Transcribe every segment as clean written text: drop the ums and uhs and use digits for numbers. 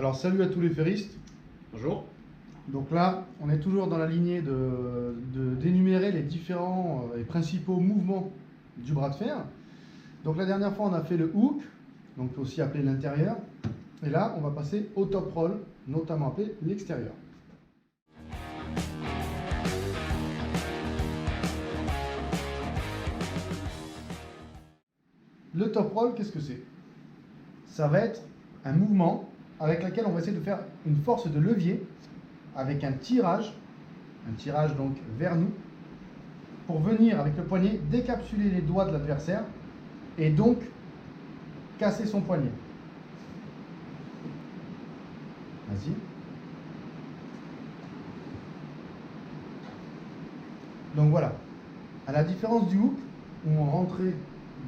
Alors salut à tous les ferristes. Bonjour. Donc là, on est toujours dans la lignée d'énumérer les différents et principaux mouvements du bras de fer. Donc la dernière fois, on a fait le hook, donc aussi appelé l'intérieur. Et là, on va passer au top roll, notamment appelé l'extérieur. Le top roll, qu'est-ce que c'est? Ça va être un mouvement avec lequel on va essayer de faire une force de levier avec un tirage donc vers nous, pour venir avec le poignet décapsuler les doigts de l'adversaire et donc casser son poignet. Vas-y. Donc voilà, à la différence du hook où on rentrait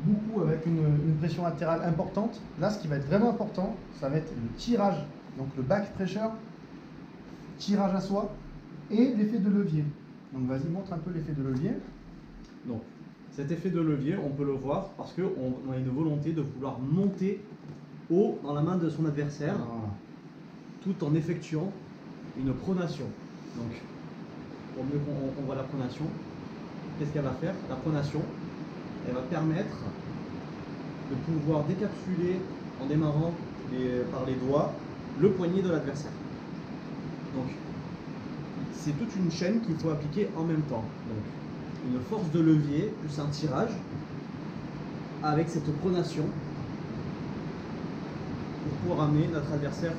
beaucoup avec une pression latérale importante, là ce qui va être vraiment important, ça va être le tirage, donc le back pressure, tirage à soi et l'effet de levier. Donc vas-y, montre un peu l'effet de levier. Donc, cet effet de levier, on peut le voir parce qu'on a une volonté de vouloir monter haut dans la main de son adversaire, Voilà. tout en effectuant une pronation. Donc, pour mieux qu'on voit la pronation, qu'est-ce qu'elle va faire? La pronation, elle va permettre de pouvoir décapsuler en démarrant par les doigts le poignet de l'adversaire. Donc, c'est toute une chaîne qu'il faut appliquer en même temps. Donc, une force de levier plus un tirage avec cette pronation pour pouvoir amener notre adversaire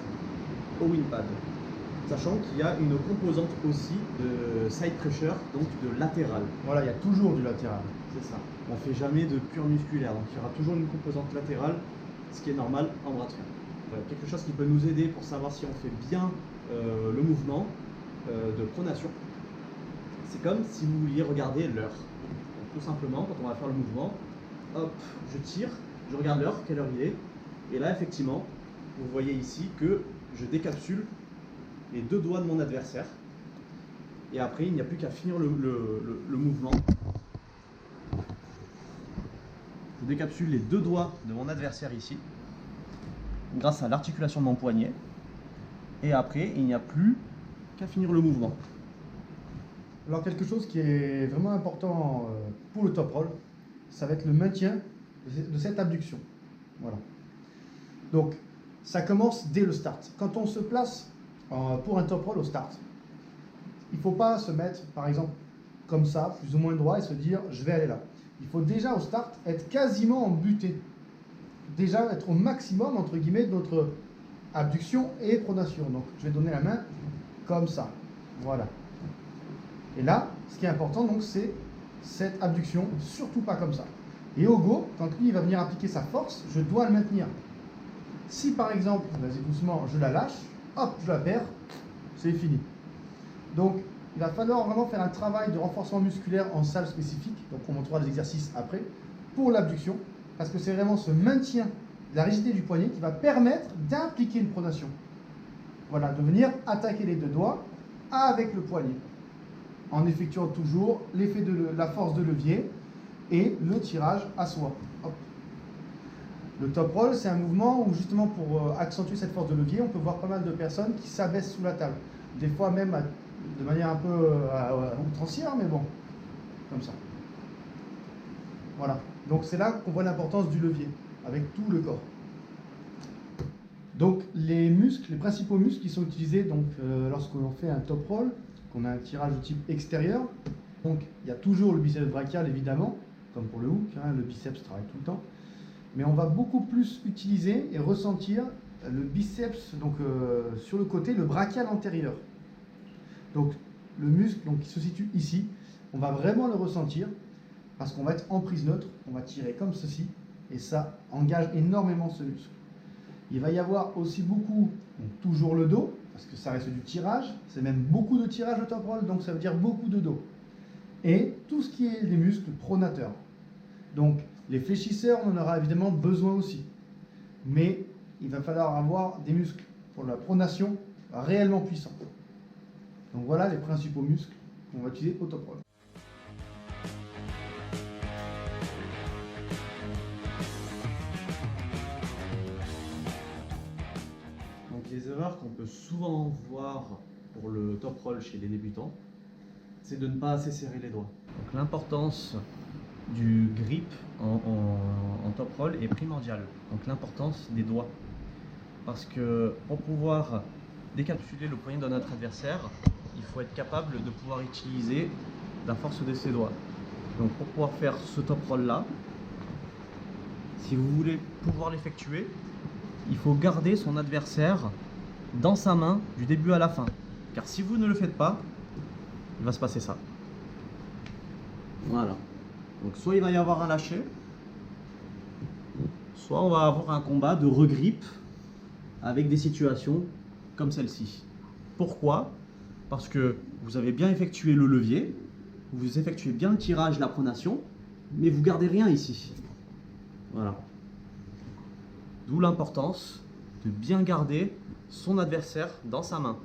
au win pad. Sachant qu'il y a une composante aussi de side pressure, donc de latéral. Voilà, il y a toujours du latéral. C'est ça. On ne fait jamais de pur musculaire, donc il y aura toujours une composante latérale, ce qui est normal en bras de fer. Voilà, quelque chose qui peut nous aider pour savoir si on fait bien le mouvement de pronation. C'est comme si vous vouliez regarder l'heure. Tout simplement, quand on va faire le mouvement, hop, je tire, je regarde l'heure, quelle heure il est, et là effectivement, vous voyez ici que je décapsule les deux doigts de mon adversaire, et après il n'y a plus qu'à finir le mouvement. Je décapsule les deux doigts de mon adversaire ici, grâce à l'articulation de mon poignet, et après il n'y a plus qu'à finir le mouvement. Alors quelque chose qui est vraiment important pour le top roll, ça va être le maintien de cette abduction. Voilà. Donc ça commence dès le start. Quand on se place pour un top roll au start, il ne faut pas se mettre par exemple comme ça, plus ou moins droit, et se dire je vais aller là. Il faut déjà au start être quasiment en butée. Déjà être au maximum entre guillemets de notre abduction et pronation. Donc je vais donner la main comme ça. Voilà. Et là, ce qui est important, donc, c'est cette abduction, surtout pas comme ça. Et au go, quand lui il va venir appliquer sa force, je dois le maintenir. Si par exemple, vas-y doucement, je la lâche, hop, je la perds, c'est fini. Donc, il va falloir vraiment faire un travail de renforcement musculaire en salle spécifique, donc on montrera les exercices après, pour l'abduction, parce que c'est vraiment ce maintien de la rigidité du poignet qui va permettre d'appliquer une pronation. Voilà, de venir attaquer les deux doigts avec le poignet, en effectuant toujours l'effet de la force de levier et le tirage à soi. Hop. Le top roll, c'est un mouvement où justement pour accentuer cette force de levier, on peut voir pas mal de personnes qui s'abaissent sous la table. Des fois même de manière un peu outrancière, mais bon, comme ça. Voilà. Donc c'est là qu'on voit l'importance du levier, avec tout le corps. Donc les muscles, les principaux muscles qui sont utilisés lorsqu'on fait un top roll, qu'on a un tirage de type extérieur. Donc il y a toujours le biceps brachial évidemment, comme pour le hook, hein, le biceps travaille tout le temps. Mais on va beaucoup plus utiliser et ressentir le biceps donc, sur le côté, le brachial antérieur. Donc le muscle qui se situe ici, on va vraiment le ressentir parce qu'on va être en prise neutre, on va tirer comme ceci et ça engage énormément ce muscle. Il va y avoir aussi beaucoup, donc toujours le dos, parce que ça reste du tirage, c'est même beaucoup de tirage au top roll, donc ça veut dire beaucoup de dos. Et tout ce qui est les muscles pronateurs. Donc les fléchisseurs, on en aura évidemment besoin aussi. Mais il va falloir avoir des muscles pour la pronation réellement puissants. Donc voilà les principaux muscles qu'on va utiliser au top roll. Donc les erreurs qu'on peut souvent voir pour le top roll chez les débutants, c'est de ne pas assez serrer les doigts. Donc l'importance du grip en top roll est primordiale. Donc l'importance des doigts. Parce que pour pouvoir décapsuler le poignet de notre adversaire, il faut être capable de pouvoir utiliser la force de ses doigts. Donc pour pouvoir faire ce top roll là, si vous voulez pouvoir l'effectuer, il faut garder son adversaire dans sa main du début à la fin. Car si vous ne le faites pas, il va se passer ça. Voilà. Donc soit il va y avoir un lâcher, soit on va avoir un combat de regrip avec des situations comme celle-ci. Pourquoi? Parce que vous avez bien effectué le levier, vous effectuez bien le tirage, la pronation, mais vous gardez rien ici. Voilà. D'où l'importance de bien garder son adversaire dans sa main.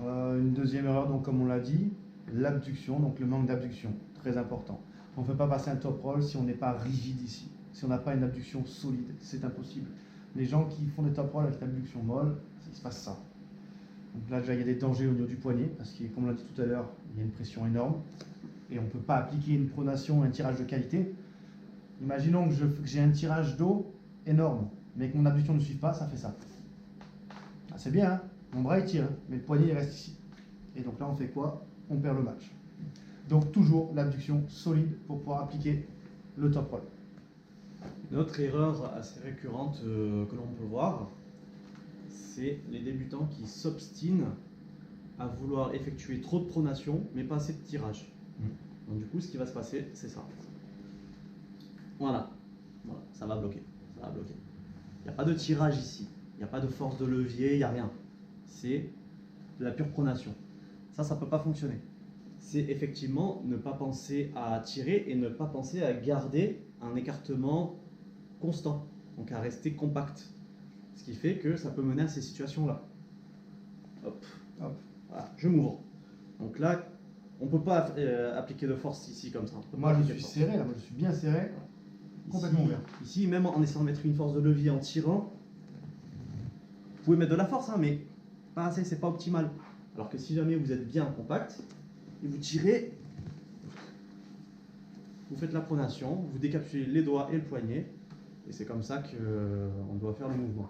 Une deuxième erreur, donc comme on l'a dit, l'abduction, donc le manque d'abduction, très important. On ne peut pas passer un top roll si on n'est pas rigide ici, si on n'a pas une abduction solide, c'est impossible. Les gens qui font des top rolls avec l'abduction molle, il se passe ça. Donc là déjà il y a des dangers au niveau du poignet, parce que comme on l'a dit tout à l'heure, il y a une pression énorme, et on ne peut pas appliquer une pronation, un tirage de qualité. Imaginons que j'ai un tirage d'eau énorme, mais que mon abduction ne suit pas, ça fait ça. Ah, c'est bien, hein, mon bras il tire, mais le poignet il reste ici. Et donc là on fait quoi? On perd le match. Donc toujours l'abduction solide pour pouvoir appliquer le top roll. Une autre erreur assez récurrente que l'on peut voir, c'est les débutants qui s'obstinent à vouloir effectuer trop de pronation, mais pas assez de tirage. Donc du coup, ce qui va se passer, c'est ça. Voilà, ça va bloquer. Ça va bloquer. Il n'y a pas de tirage ici, il n'y a pas de force de levier, il n'y a rien. C'est de la pure pronation. Ça ne peut pas fonctionner. C'est effectivement ne pas penser à tirer et ne pas penser à garder un écartement constant, donc à rester compact. Ce qui fait que ça peut mener à ces situations-là. Hop, hop, voilà, je m'ouvre. Donc là, on ne peut pas appliquer de force ici comme ça. Moi je suis serré, là, moi je suis bien serré, complètement ouvert. Ici, même en essayant de mettre une force de levier en tirant, vous pouvez mettre de la force, hein, mais pas assez, c'est pas optimal. Alors que si jamais vous êtes bien compact, et vous tirez, vous faites la pronation, vous décapsulez les doigts et le poignet, et c'est comme ça qu'on doit faire le mouvement.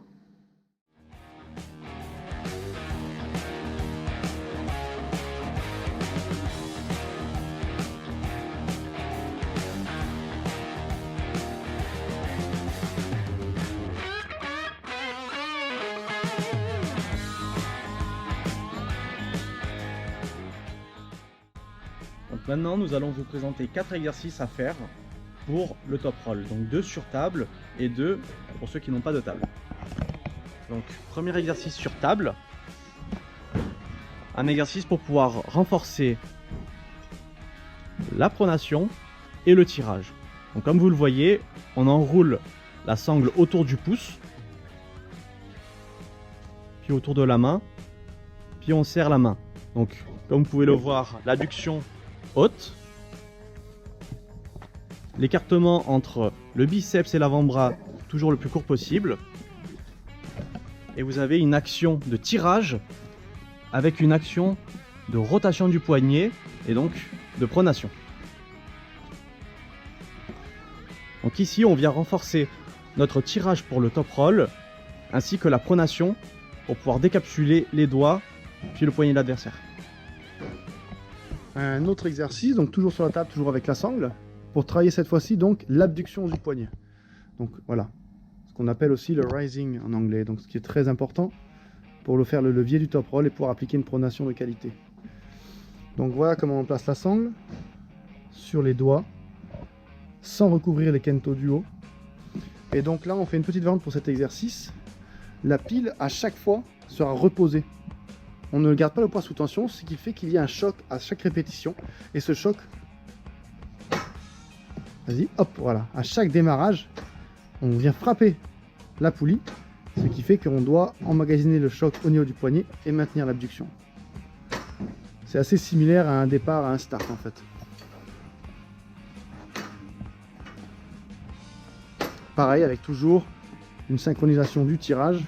Donc maintenant, nous allons vous présenter 4 exercices à faire pour le top roll. Donc 2 sur table et 2 pour ceux qui n'ont pas de table. Donc premier exercice sur table. Un exercice pour pouvoir renforcer la pronation et le tirage. Donc comme vous le voyez, on enroule la sangle autour du pouce, puis autour de la main, puis on serre la main. Donc comme vous pouvez le voir, l'adduction haute, l'écartement entre le biceps et l'avant-bras toujours le plus court possible, et vous avez une action de tirage avec une action de rotation du poignet et donc de pronation. Donc ici on vient renforcer notre tirage pour le top roll ainsi que la pronation pour pouvoir décapsuler les doigts puis le poignet de l'adversaire. Un autre exercice, donc toujours sur la table, toujours avec la sangle, pour travailler cette fois-ci donc l'abduction du poignet. Donc voilà, ce qu'on appelle aussi le rising en anglais, donc ce qui est très important pour le faire le levier du top roll et pouvoir appliquer une pronation de qualité. Donc voilà comment on place la sangle sur les doigts, sans recouvrir les kento du haut. Et donc là on fait une petite variante pour cet exercice. La pile à chaque fois sera reposée. On ne garde pas le poids sous tension, ce qui fait qu'il y a un choc à chaque répétition. Et ce choc, vas-y, hop, voilà, à chaque démarrage, on vient frapper la poulie, ce qui fait qu'on doit emmagasiner le choc au niveau du poignet et maintenir l'abduction. C'est assez similaire à un départ, à un start en fait. Pareil avec toujours une synchronisation du tirage.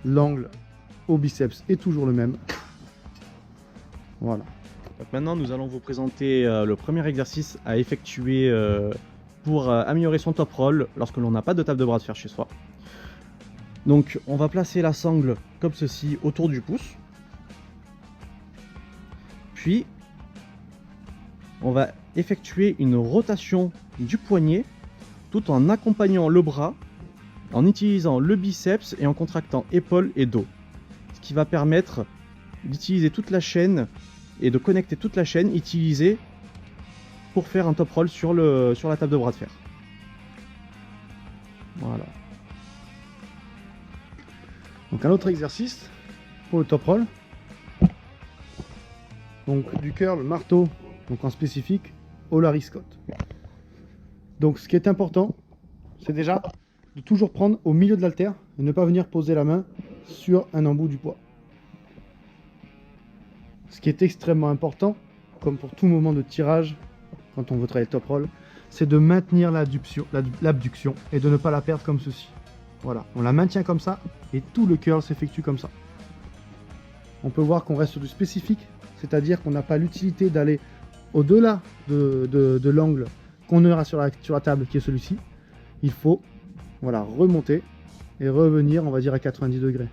L'angle au biceps est toujours le même. Voilà. Donc maintenant, nous allons vous présenter le premier exercice à effectuer pour améliorer son top roll lorsque l'on n'a pas de table de bras de fer chez soi. Donc, on va placer la sangle comme ceci autour du pouce. Puis, on va effectuer une rotation du poignet tout en accompagnant le bras, en utilisant le biceps et en contractant épaules et dos. Ce qui va permettre d'utiliser toute la chaîne et de connecter toute la chaîne utilisée pour faire un top roll sur la table de bras de fer. Voilà. Donc un autre exercice pour le top roll. Donc du curl marteau, donc en spécifique au Larry Scott. Donc ce qui est important, c'est déjà de toujours prendre au milieu de l'haltère et ne pas venir poser la main sur un embout du poids. Ce qui est extrêmement important, comme pour tout moment de tirage, quand on veut travailler le top roll, c'est de maintenir l'abduction et de ne pas la perdre comme ceci. Voilà, on la maintient comme ça et tout le curl s'effectue comme ça. On peut voir qu'on reste sur du spécifique, c'est-à-dire qu'on n'a pas l'utilité d'aller au-delà de l'angle qu'on aura sur la table qui est celui-ci. Il faut, voilà, remonter et revenir, on va dire, à 90 degrés.